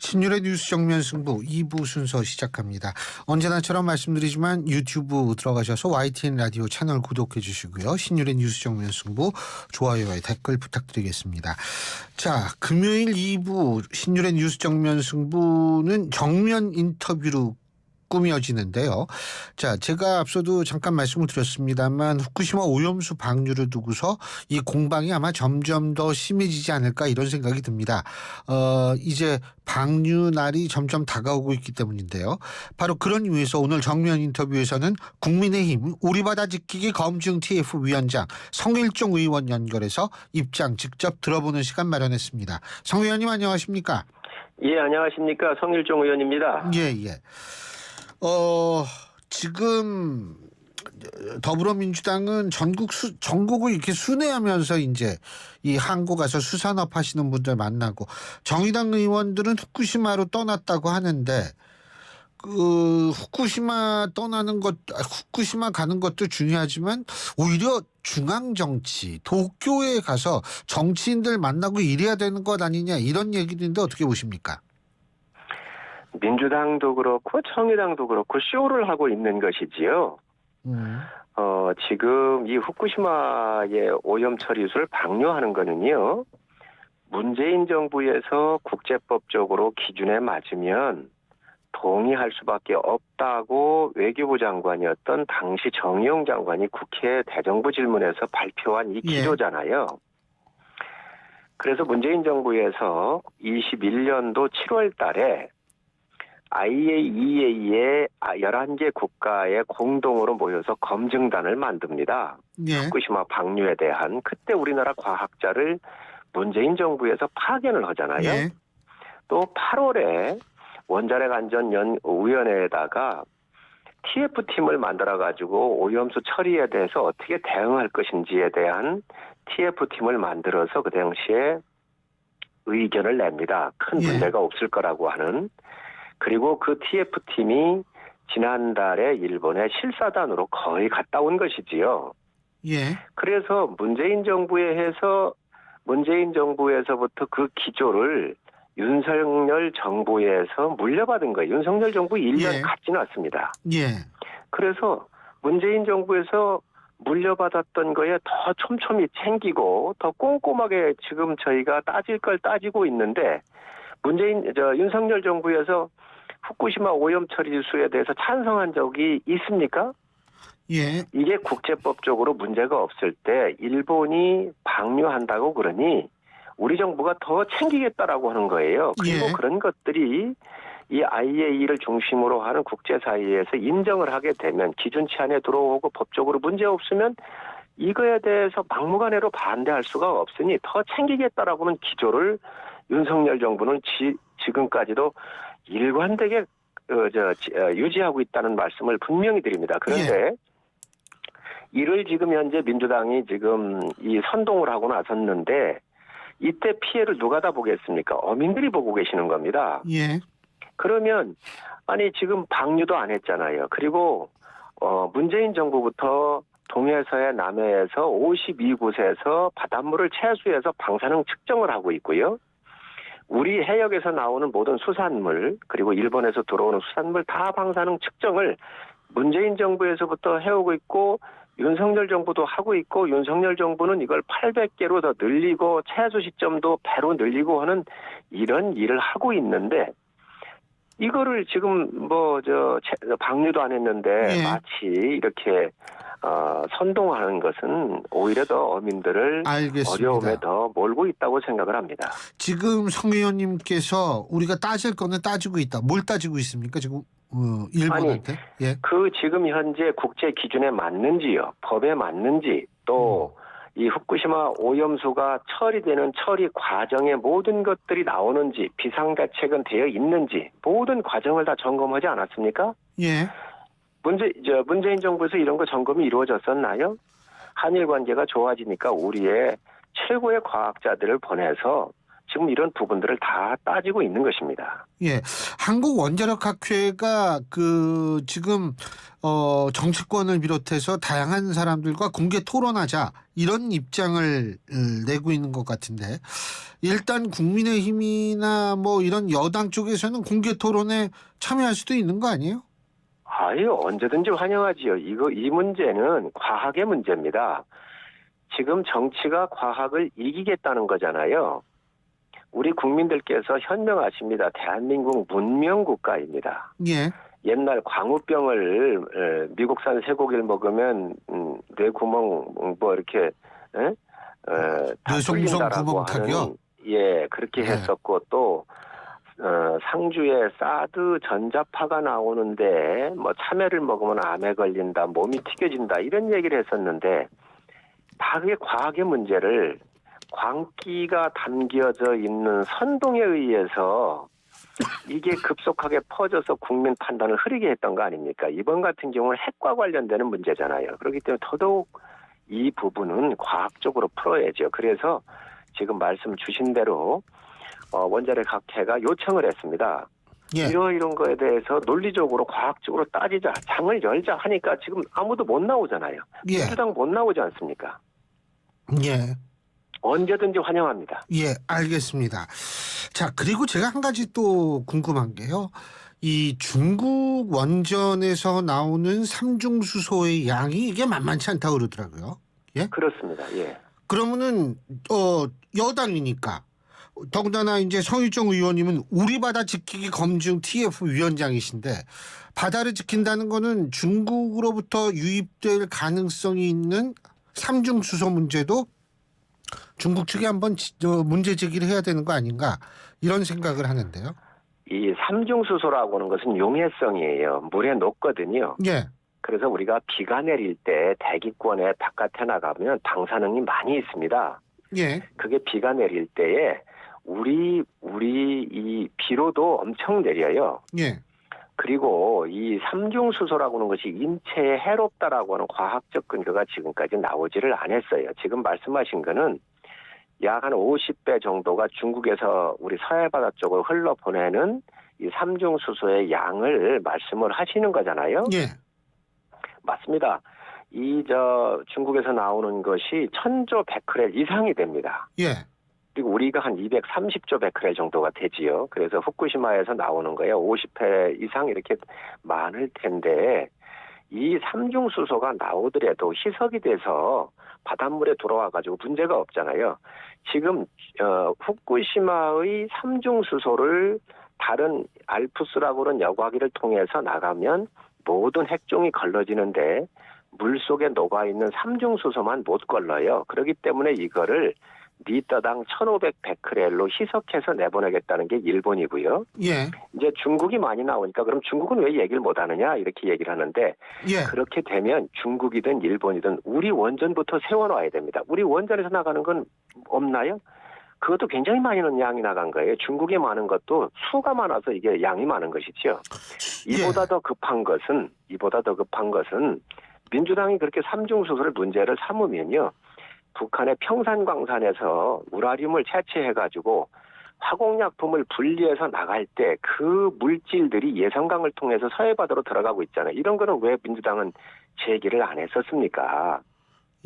신율의 뉴스 정면 승부 2부 순서 시작합니다. 언제나처럼 말씀드리지만 유튜브 들어가셔서 YTN 라디오 채널 구독해 주시고요. 신율의 뉴스 정면 승부 좋아요와 댓글 부탁드리겠습니다. 자, 금요일 2부 신율의 뉴스 정면 승부는 정면 인터뷰로 꾸며지는데요. 자, 제가 앞서도 잠깐 말씀을 드렸습니다만 후쿠시마 오염수 방류를 두고서 이 공방이 아마 점점 더 심해지지 않을까 이런 생각이 듭니다. 이제 방류 날이 점점 다가오고 있기 때문인데요. 바로 그런 이유에서 오늘 정면 인터뷰에서는 국민의힘 우리바다 지키기 검증 TF 위원장 성일종 의원 연결해서 입장 직접 들어보는 시간 마련했습니다. 성 의원님 안녕하십니까? 예, 안녕하십니까. 성일종 의원입니다. 예. 지금 더불어민주당은 전국을 이렇게 순회하면서 이제 이 항구 가서 수산업 하시는 분들 만나고, 정의당 의원들은 후쿠시마로 떠났다고 하는데 그 후쿠시마 가는 것도 중요하지만 오히려 중앙 정치, 도쿄에 가서 정치인들 만나고 이래야 되는 것 아니냐 이런 얘기인데 어떻게 보십니까? 민주당도 그렇고 정의당도 그렇고 쇼를 하고 있는 것이지요. 지금 이 후쿠시마의 오염 처리수를 방류하는 거는요, 문재인 정부에서 국제법적으로 기준에 맞으면 동의할 수밖에 없다고 외교부 장관이었던 당시 정의용 장관이 국회 대정부 질문에서 발표한 이 기조잖아요. 그래서 문재인 정부에서 21년도 7월 달에 IAEA의 11개 국가에 공동으로 모여서 검증단을 만듭니다. 후쿠시마 방류에 대한. 그때 우리나라 과학자를 문재인 정부에서 파견을 하잖아요. 또 8월에 원자력안전위원회에다가 TF팀을 만들어가지고 오염수 처리에 대해서 어떻게 대응할 것인지에 대한 TF팀을 만들어서 그 당시에 의견을 냅니다. 큰 문제가 없을 거라고 하는. 그리고 그 TF팀이 지난달에 일본의 실사단으로 거의 갔다 온 것이지요. 그래서 문재인 정부에서부터 그 기조를 윤석열 정부에서 물려받은 거예요. 윤석열 정부 1년 갔지는 않습니다. 그래서 문재인 정부에서 물려받았던 거에 더 촘촘히 챙기고 더 꼼꼼하게 지금 저희가 따질 걸 따지고 있는데, 윤석열 정부에서 후쿠시마 오염 처리수에 대해서 찬성한 적이 있습니까? 이게 국제법적으로 문제가 없을 때 일본이 방류한다고 그러니 우리 정부가 더 챙기겠다라고 하는 거예요. 그리고 그런 것들이 이 IAEA를 중심으로 하는 국제사회에서 인정을 하게 되면, 기준치 안에 들어오고 법적으로 문제 없으면 이거에 대해서 막무가내로 반대할 수가 없으니 더 챙기겠다라고는 기조를 윤석열 정부는 지금까지도 일관되게 유지하고 있다는 말씀을 분명히 드립니다. 그런데 이를 지금 현재 민주당이 지금 이 선동을 하고 나섰는데, 이때 피해를 누가 다 보겠습니까? 어민들이 보고 계시는 겁니다. 그러면 아니 지금 방류도 안 했잖아요. 그리고 문재인 정부부터 동해서의 남해에서 52곳에서 바닷물을 채수해서 방사능 측정을 하고 있고요. 우리 해역에서 나오는 모든 수산물, 그리고 일본에서 들어오는 수산물 다 방사능 측정을 문재인 정부에서부터 해오고 있고, 윤석열 정부도 하고 있고, 윤석열 정부는 이걸 800개로 더 늘리고 채수 시점도 배로 늘리고 하는 이런 일을 하고 있는데, 이거를 지금 방류도 안 했는데 마치 이렇게 선동하는 것은 오히려 더 어민들을 어려움에 더 몰고 있다고 생각을 합니다. 지금 성 의원님께서 우리가 따질 거는 따지고 있다. 뭘 따지고 있습니까? 지금 일본한테? 그 지금 현재 국제 기준에 맞는지요, 법에 맞는지, 또 이 후쿠시마 오염수가 처리되는 처리 과정에 모든 것들이 나오는지, 비상대책은 되어 있는지, 모든 과정을 다 점검하지 않았습니까? 문재인 정부에서 이런 거 점검이 이루어졌었나요? 한일 관계가 좋아지니까 우리의 최고의 과학자들을 보내서 지금 이런 부분들을 다 따지고 있는 것입니다. 예, 한국원자력학회가 지금 정치권을 비롯해서 다양한 사람들과 공개 토론하자 이런 입장을 내고 있는 것 같은데, 일단 국민의힘이나 뭐 이런 여당 쪽에서는 공개 토론에 참여할 수도 있는 거 아니에요? 아유, 언제든지 환영하지요. 이 문제는 과학의 문제입니다. 지금 정치가 과학을 이기겠다는 거잖아요. 우리 국민들께서 현명하십니다. 대한민국 문명국가입니다. 예. 옛날 광우병을 미국산 쇠고기를 먹으면 뇌구멍 뭐 이렇게 다 뚫린다라고 하는, 예, 그렇게 했었고, 또 상주에 사드 전자파가 나오는데 뭐 참외를 먹으면 암에 걸린다, 몸이 튀겨진다, 이런 얘기를 했었는데, 다 그게 과학의 문제를 광기가 담겨져 있는 선동에 의해서 이게 급속하게 퍼져서 국민 판단을 흐리게 했던 거 아닙니까? 이번 같은 경우는 핵과 관련되는 문제잖아요. 그렇기 때문에 더더욱 이 부분은 과학적으로 풀어야죠. 그래서 지금 말씀 주신 대로 원자력학회가 요청을 했습니다. 예. 이런 거에 대해서 논리적으로 과학적으로 따지자, 장을 열자 하니까 지금 아무도 못 나오잖아요. 예. 민주당 못 나오지 않습니까? 예. 언제든지 환영합니다. 예, 알겠습니다. 자, 그리고 제가 한 가지 또 궁금한 게요. 이 중국 원전에서 나오는 삼중수소의 양이 이게 만만치 않다고 그러더라고요. 예? 그렇습니다. 예. 그러면은 여당이니까, 더군다나 이제 성일종 의원님은 우리 바다 지키기 검증 TF 위원장이신데, 바다를 지킨다는 거는 중국으로부터 유입될 가능성이 있는 삼중수소 문제도 중국 측이 한번 문제 제기를 해야 되는 거 아닌가, 이런 생각을 하는데요. 이 삼중수소라고 하는 것은 용해성이에요. 물에 녹거든요. 예. 그래서 우리가 비가 내릴 때 대기권에 바깥에 나가면 방사능이 많이 있습니다. 예. 그게 비가 내릴 때에 우리 이 비로도 엄청 내려요. 예. 그리고 이 삼중수소라고 하는 것이 인체에 해롭다라고 하는 과학적 근거가 지금까지 나오지를 않았어요. 지금 말씀하신 거는 약 한 50배 정도가 중국에서 우리 서해바다 쪽으로 흘러보내는 이 삼중수소의 양을 말씀을 하시는 거잖아요. 예. 맞습니다. 중국에서 나오는 것이 1000조 베크렐 이상이 됩니다. 예. 그리고 우리가 한 230조 베크렐 정도가 되지요. 그래서 후쿠시마에서 나오는 거에 50회 이상 이렇게 많을 텐데, 이 삼중수소가 나오더라도 희석이 돼서 바닷물에 들어와가지고 문제가 없잖아요. 지금 후쿠시마의 삼중수소를 다른 알프스라고 하는 여과기를 통해서 나가면 모든 핵종이 걸러지는데 물속에 녹아있는 삼중수소만 못 걸러요. 그렇기 때문에 이거를 리터당 1,500베크렐로 희석해서 내보내겠다는 게 일본이고요. 예. 이제 중국이 많이 나오니까 그럼 중국은 왜 얘기를 못 하느냐 이렇게 얘기를 하는데, 예. 그렇게 되면 중국이든 일본이든 우리 원전부터 세워놔야 됩니다. 우리 원전에서 나가는 건 없나요? 그것도 굉장히 많이 양이 나간 거예요. 중국이 많은 것도 수가 많아서 이게 양이 많은 것이죠. 이보다 더 급한 것은 민주당이 그렇게 삼중수소를 문제를 삼으면요, 북한의 평산광산에서 우라늄을 채취해가지고 화공약품을 분리해서 나갈 때 그 물질들이 예성강을 통해서 서해바다로 들어가고 있잖아요. 이런 거는 왜 민주당은 제기를 안 했었습니까?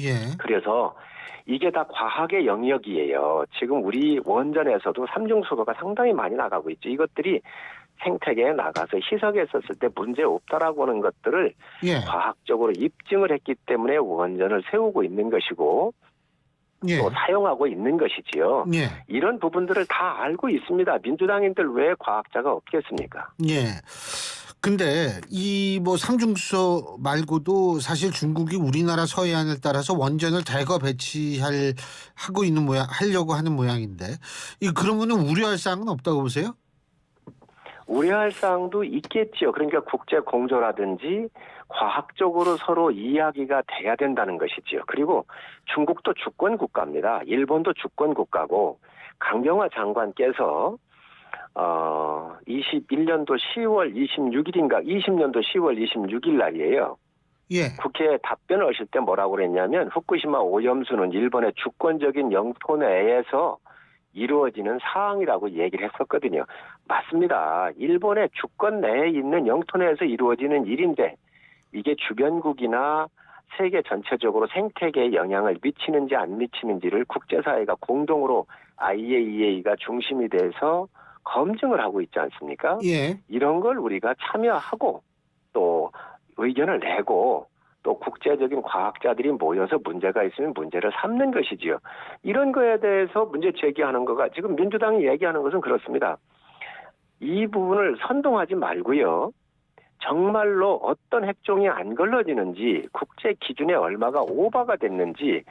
예. 그래서 이게 다 과학의 영역이에요. 지금 우리 원전에서도 삼중수소가 상당히 많이 나가고 있죠. 이것들이 생태계에 나가서 희석했었을 때 문제 없다라고 하는 것들을 예. 과학적으로 입증을 했기 때문에 원전을 세우고 있는 것이고, 예. 또 사용하고 있는 것이지요. 예. 이런 부분들을 다 알고 있습니다. 민주당인들 왜 과학자가 없겠습니까? 예. 근데 이 뭐 삼중수소 말고도 사실 중국이 우리나라 서해안을 따라서 원전을 대거 하려고 하는 모양인데, 그러면은 우려할 사항은 없다고 보세요? 우려할 사항도 있겠지요. 그러니까 국제 공조라든지 과학적으로 서로 이야기가 돼야 된다는 것이지요. 그리고 중국도 주권 국가입니다. 일본도 주권 국가고, 강경화 장관께서 21년도 10월 26일인가 20년도 10월 26일 날이에요. 예. 국회에 답변을 하실 때 뭐라고 그랬냐면, 후쿠시마 오염수는 일본의 주권적인 영토 내에서 이루어지는 사항이라고 얘기를 했었거든요. 맞습니다. 일본의 주권 내에 있는 영토 내에서 이루어지는 일인데 이게 주변국이나 세계 전체적으로 생태계에 영향을 미치는지 안 미치는지를 국제사회가 공동으로 IAEA가 중심이 돼서 검증을 하고 있지 않습니까? 예. 이런 걸 우리가 참여하고 또 의견을 내고 또 국제적인 과학자들이 모여서 문제가 있으면 문제를 삼는 것이지요. 이런 거에 대해서 문제 제기하는 거가 지금 민주당이 얘기하는 것은 그렇습니다. 이 부분을 선동하지 말고요. 정말로 어떤 핵종이 안 걸러지는지 국제 기준에 얼마가 오버가 됐는지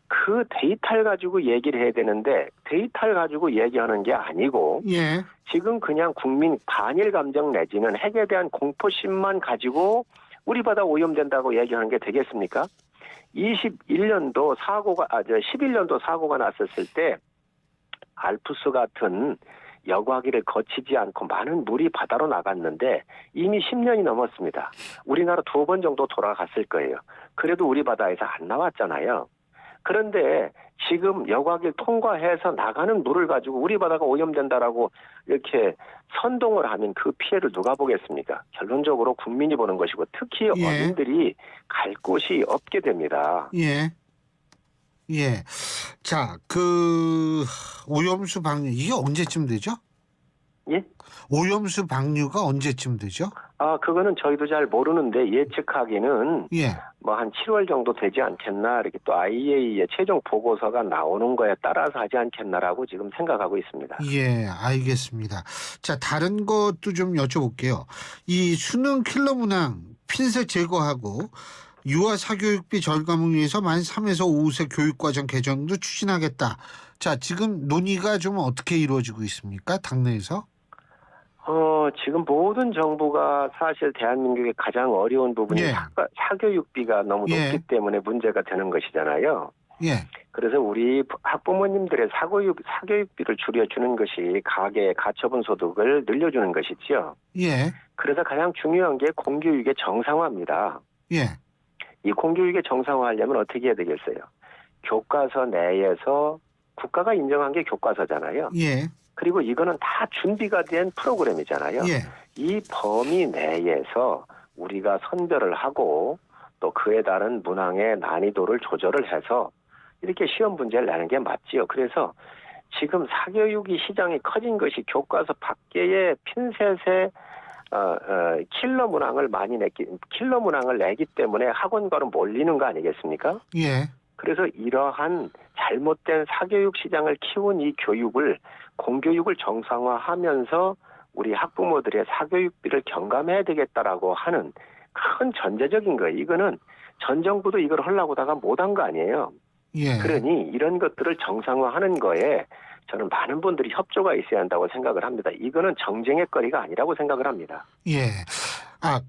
그 데이터를 가지고 얘기를 해야 되는데 데이터를 가지고 얘기하는 게 아니고 예. 지금 그냥 국민 반일 감정 내지는 핵에 대한 공포심만 가지고 우리 바다 오염된다고 얘기하는 게 되겠습니까? 11년도 사고가 났었을 때 알프스 같은 여과기를 거치지 않고 많은 물이 바다로 나갔는데 이미 10년이 넘었습니다. 우리나라 2번 정도 돌아갔을 거예요. 그래도 우리 바다에서 안 나왔잖아요. 그런데 지금 여과기를 통과해서 나가는 물을 가지고 우리 바다가 오염된다라고 이렇게 선동을 하면 그 피해를 누가 보겠습니까? 결론적으로 국민이 보는 것이고 특히 예. 어민들이 갈 곳이 없게 됩니다. 예. 예. 자, 그 오염수 방류 이게 언제쯤 되죠? 예? 오염수 방류가 언제쯤 되죠? 그거는 저희도 잘 모르는데 예측하기는 예. 뭐 한 7월 정도 되지 않겠나 이렇게 또 IAEA의 최종 보고서가 나오는 거에 따라서 하지 않겠나라고 지금 생각하고 있습니다. 예, 알겠습니다. 자, 다른 것도 좀 여쭤볼게요. 이 수능 킬러 문항 핀셋 제거하고 유아 사교육비 절감을 위해서 만 3에서 5세 교육과정 개정도 추진하겠다. 자, 지금 논의가 좀 어떻게 이루어지고 있습니까? 당내에서? 지금 모든 정부가 사실 대한민국의 가장 어려운 부분이 예. 사교육비가 너무 예. 높기 때문에 문제가 되는 것이잖아요. 예. 그래서 우리 학부모님들의 사교육비를 줄여주는 것이 가계 가처분 소득을 늘려주는 것이지요. 예. 그래서 가장 중요한 게 공교육의 정상화입니다. 예. 이 공교육의 정상화하려면 어떻게 해야 되겠어요? 교과서 내에서 국가가 인정한 게 교과서잖아요. 예. 그리고 이거는 다 준비가 된 프로그램이잖아요. 예. 이 범위 내에서 우리가 선별을 하고 또 그에 따른 문항의 난이도를 조절을 해서 이렇게 시험 문제를 내는 게 맞지요. 그래서 지금 사교육이 시장이 커진 것이 교과서 밖의 핀셋에 킬러 문항을 내기 때문에 학원가로 몰리는 거 아니겠습니까? 예. 그래서 이러한 잘못된 사교육 시장을 키운 이 교육을 공교육을 정상화하면서 우리 학부모들의 사교육비를 경감해야 되겠다라고 하는 큰 전제적인 거예요. 이거는 전 정부도 이걸 하려고 다가 못한 거 아니에요. 예. 그러니 이런 것들을 정상화하는 거에 저는 많은 분들이 협조가 있어야 한다고 생각을 합니다. 이거는 정쟁의 거리가 아니라고 생각을 합니다. 예.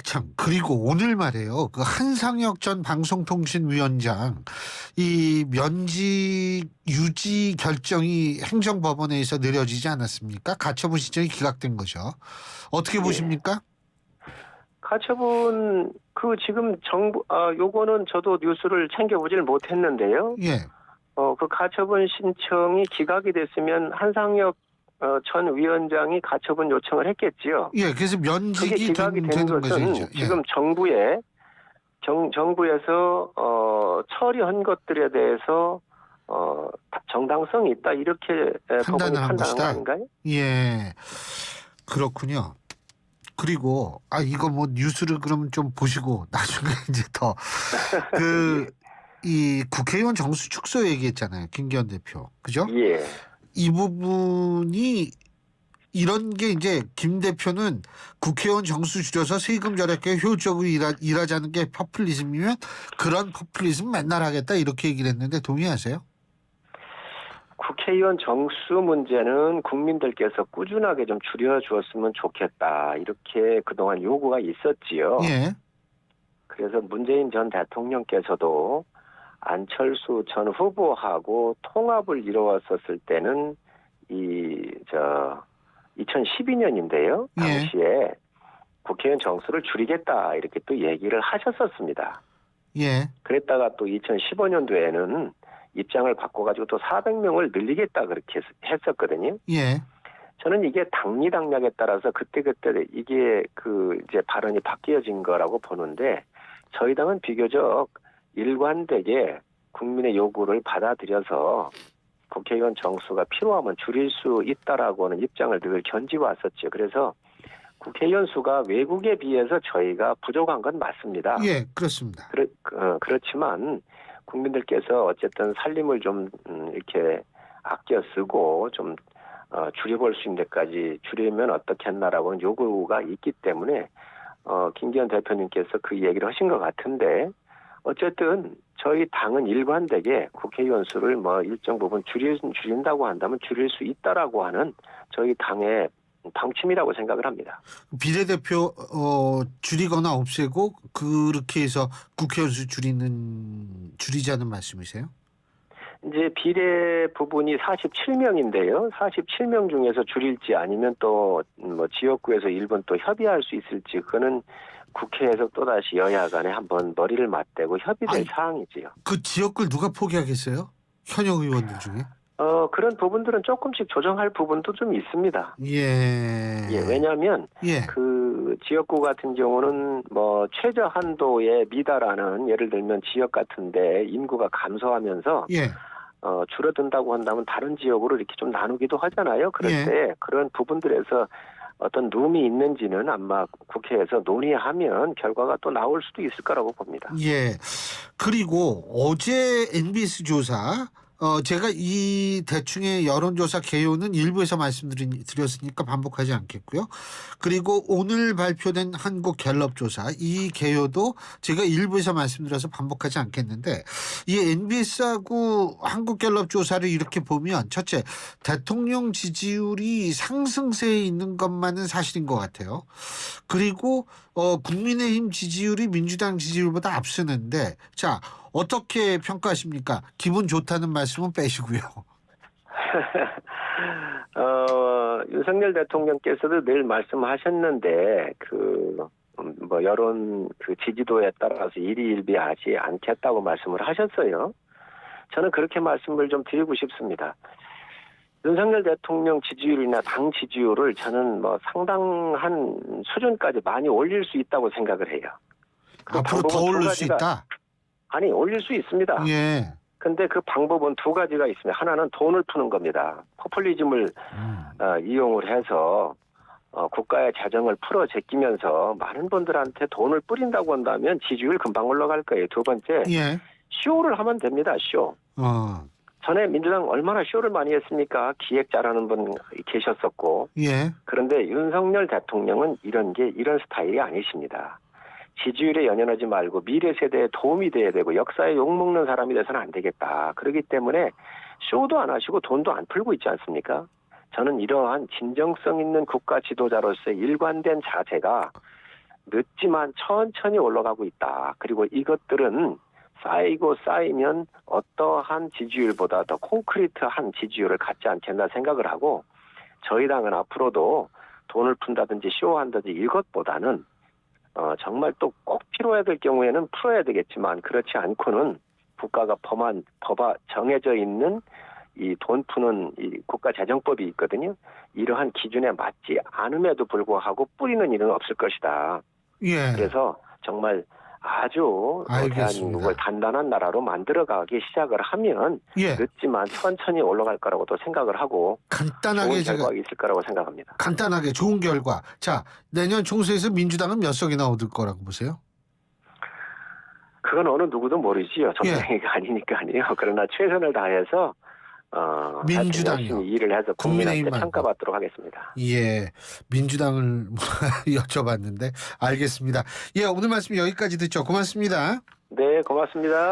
참. 그리고 오늘 말이에요. 그 한상혁 전 방송통신위원장 이 면직 유지 결정이 행정법원에서 내려지지 않았습니까? 가처분 신청이 기각된 거죠. 어떻게 보십니까? 가처분 지금 정부 요거는 저도 뉴스를 챙겨보질 못했는데요. 예. 그 가처분 신청이 기각이 됐으면 한상혁 전 위원장이 가처분 요청을 했겠지요. 예, 그래서 면직이 그게 기각이 되는 되는 것은 것이죠. 예. 지금 정부에서 처리한 것들에 대해서 정당성이 있다 이렇게 법원이 판단한 판단한 것이다. 거 아닌가요? 예, 그렇군요. 그리고 이거 뭐 뉴스를 그러면 좀 보시고 나중에 이제 더 이 국회의원 정수 축소 얘기했잖아요. 김기현 대표, 그죠? 예. 이 부분이 이런 게 이제 김 대표는 국회의원 정수 줄여서 세금 절약에 효율적으로 일하자는 게 포퓰리즘이면 그런 포퓰리즘 맨날 하겠다 이렇게 얘기를 했는데 동의하세요? 국회의원 정수 문제는 국민들께서 꾸준하게 좀 줄여주었으면 좋겠다 이렇게 그동안 요구가 있었지요. 예. 그래서 문재인 전 대통령께서도 안철수 전 후보하고 통합을 이루었었을 때는 2012년인데요. 당시에 국회의원 정수를 줄이겠다 이렇게 또 얘기를 하셨었습니다. 예. 그랬다가 또 2015년도에는 입장을 바꿔가지고 또 400명을 늘리겠다 그렇게 했었거든요. 예. 저는 이게 당리당략에 따라서 그때그때 이게 이제 발언이 바뀌어진 거라고 보는데 저희 당은 비교적 일관되게 국민의 요구를 받아들여서 국회의원 정수가 필요하면 줄일 수 있다라고 하는 입장을 늘 견지왔었죠. 그래서 국회의원 수가 외국에 비해서 저희가 부족한 건 맞습니다. 예, 그렇습니다. 그렇지만 국민들께서 어쨌든 살림을 좀 이렇게 아껴 쓰고 좀 줄여볼 수 있는 데까지 줄이면 어떻겠나라고 하는 요구가 있기 때문에 김기현 대표님께서 그 얘기를 하신 것 같은데 어쨌든 저희 당은 일관되게 국회의원 수를 뭐 일정 부분 줄인다고 한다면 줄일 수 있다라고 하는 저희 당의 방침이라고 생각을 합니다. 비례대표 줄이거나 없애고 그렇게 해서 국회의원 수 줄이자는 말씀이세요? 이제 비례 부분이 47명인데요. 47명 중에서 줄일지 아니면 또 뭐 지역구에서 일본 또 협의할 수 있을지 그거는 국회에서 또다시 여야 간에 한번 머리를 맞대고 협의될 사항이지요. 그 지역구를 누가 포기하겠어요? 현역 의원들 중에? 그런 부분들은 조금씩 조정할 부분도 좀 있습니다. 예. 왜냐하면 그 지역구 같은 경우는 뭐 최저 한도에 미달하는 예를 들면 지역 같은데 인구가 감소하면서 줄어든다고 한다면 다른 지역으로 이렇게 좀 나누기도 하잖아요. 그럴 때 그런 부분들에서 어떤 룸이 있는지는 아마 국회에서 논의하면 결과가 또 나올 수도 있을 거라고 봅니다. 예. 그리고 어제 NBS 조사 제가 이 대충의 여론조사 개요는 일부에서 말씀드렸으니까 반복하지 않겠고요. 그리고 오늘 발표된 한국갤럽조사 이 개요도 제가 일부에서 말씀드려서 반복하지 않겠는데 이 NBS하고 한국갤럽조사를 이렇게 보면 첫째 대통령 지지율이 상승세에 있는 것만은 사실인 것 같아요. 그리고 국민의힘 지지율이 민주당 지지율보다 앞서는데 자 어떻게 평가하십니까? 기분 좋다는 말씀은 빼시고요. 윤석열 대통령께서도 늘 말씀하셨는데 뭐 여론 지지도에 따라서 일희일비하지 않겠다고 말씀을 하셨어요. 저는 그렇게 말씀을 좀 드리고 싶습니다. 윤석열 대통령 지지율이나 당 지지율을 저는 뭐 상당한 수준까지 많이 올릴 수 있다고 생각을 해요. 앞으로 더 올릴 수 있다? 아니 올릴 수 있습니다. 예. 근데 그 방법은 두 가지가 있습니다. 하나는 돈을 푸는 겁니다. 포퓰리즘을 이용을 해서 국가의 재정을 풀어 제끼면서 많은 분들한테 돈을 뿌린다고 한다면 지지율 금방 올라갈 거예요. 두 번째, 쇼를 하면 됩니다. 쇼. 전에 민주당 얼마나 쇼를 많이 했습니까? 기획 잘하는 분 계셨었고. 그런데 윤석열 대통령은 이런 스타일이 아니십니다. 지지율에 연연하지 말고 미래 세대에 도움이 돼야 되고 역사에 욕먹는 사람이 돼서는 안 되겠다. 그렇기 때문에 쇼도 안 하시고 돈도 안 풀고 있지 않습니까? 저는 이러한 진정성 있는 국가 지도자로서의 일관된 자세가 늦지만 천천히 올라가고 있다. 그리고 이것들은 쌓이면 어떠한 지지율보다 더 콘크리트한 지지율을 갖지 않겠나 생각을 하고 저희 당은 앞으로도 돈을 푼다든지 쇼한다든지 이것보다는 정말 또 꼭 필요해야 될 경우에는 풀어야 되겠지만 그렇지 않고는 국가가 정해져 있는 이 돈 푸는 이 국가재정법이 있거든요. 이러한 기준에 맞지 않음에도 불구하고 뿌리는 일은 없을 것이다. 그래서 정말 아주 대한민국을 단단한 나라로 만들어가기 시작을 하면 늦지만 천천히 올라갈 거라고 또 생각을 하고 간단하게 좋은 결과가 있을 거라고 생각합니다. 간단하게 좋은 결과. 자, 내년 총선에서 민주당은 몇 석이나 얻을 거라고 보세요? 그건 어느 누구도 모르지요. 정당이가 아니니까요. 그러나 최선을 다해서 민주당이 일을 해서 국민한테 평가받도록 하겠습니다. 민주당을 여쭤봤는데 알겠습니다. 오늘 말씀 여기까지 듣죠. 고맙습니다. 네, 고맙습니다.